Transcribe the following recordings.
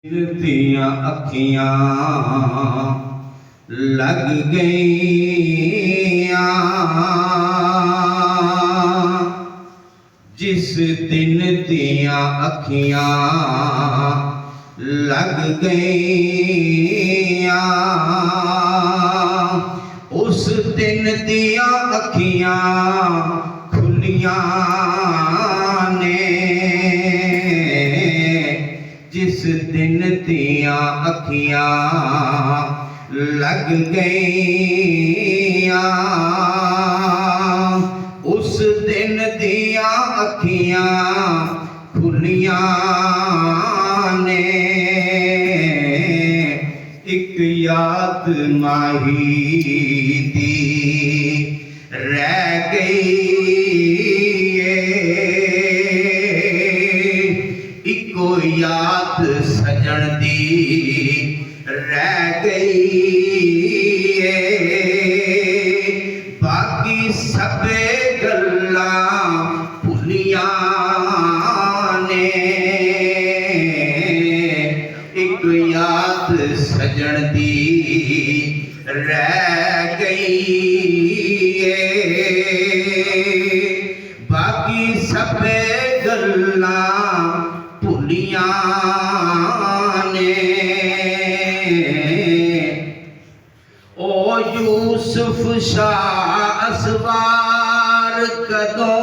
दिया अखियां लग गईया जिस दिन दिया अखियां लग गईया उस दिन दिया अखियां खुलियां ने जिस दिन दिया अखियां लग गईया उस दिन दिया अखियां खुलियां ने एक याद माही दी रह गई याद सजन दी रह गई बाकी सबे गल्लां भुलियां ने एक याद सजन दी रह गई बाकी सबे गल्लां भुलियां ने ओ यूसुफ शाह असवार कदों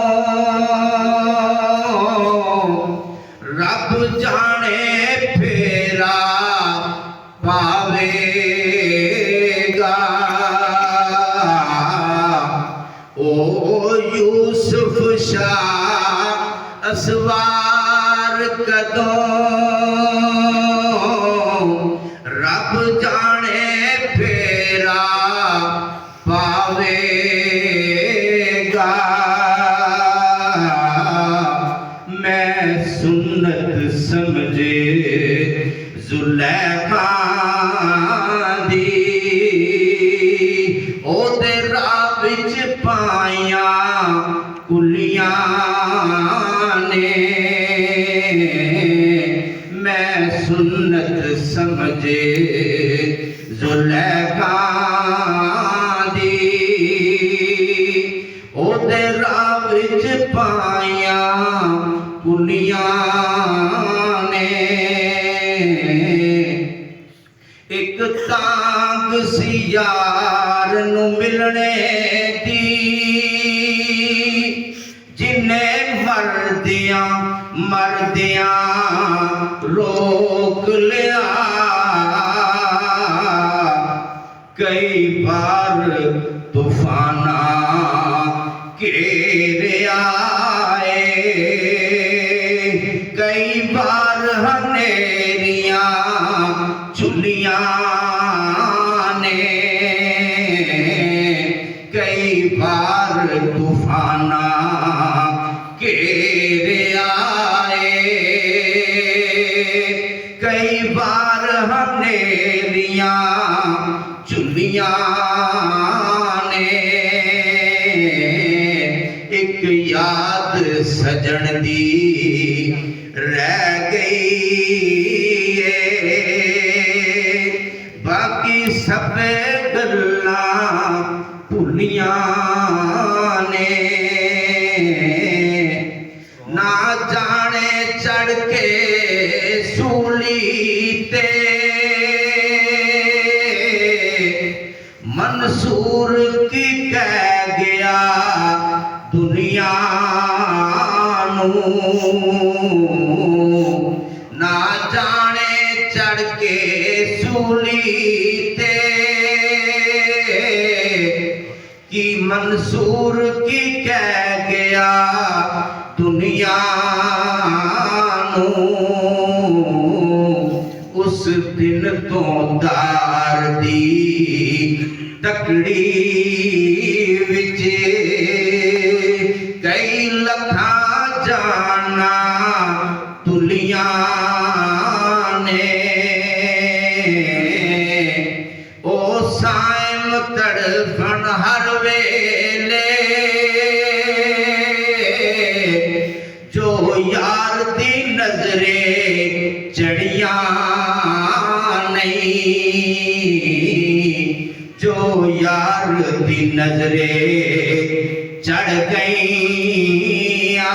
रब जाने फेरा पावेगा ओ यूसुफ शाह असवार कदों रब जाने फेरा पावेगा मैं सुन्नत समझे जुलैखा दी ओदे राह विच पाइया कुलियां ने मैं सुन्नत समझे जुलैखा दी ओदे राह विच पाइया कुलियां ने एक तांग सी यार नू मिलने दी जिन्हें मरदियां रोक लिया कई बार तूफाना घेरिया कई बार हनेरियां झुलियां ने कई बार तूफाना घेरिया कई बार हनेरियां झुलियां ने एक याद सजन दी रह गई बाकी सबे गल्लां भुलियां ने ना जाने चढ़ के सूली ते मंसूर की कह गया दुनिया नू ना जाने चढ़ के सूली ते कि मंसूर की कह गया दुनिया नू उस दिन तो दार दी तकड़ी विच कई लखां जाना तुलियां ने ओ साइम तड़फन हर वेले जो यार दी नजरे चढ़िया जो यार दी नजरे चढ़ गईया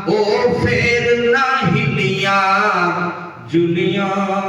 ओ फिर ना हिलिया जुलियां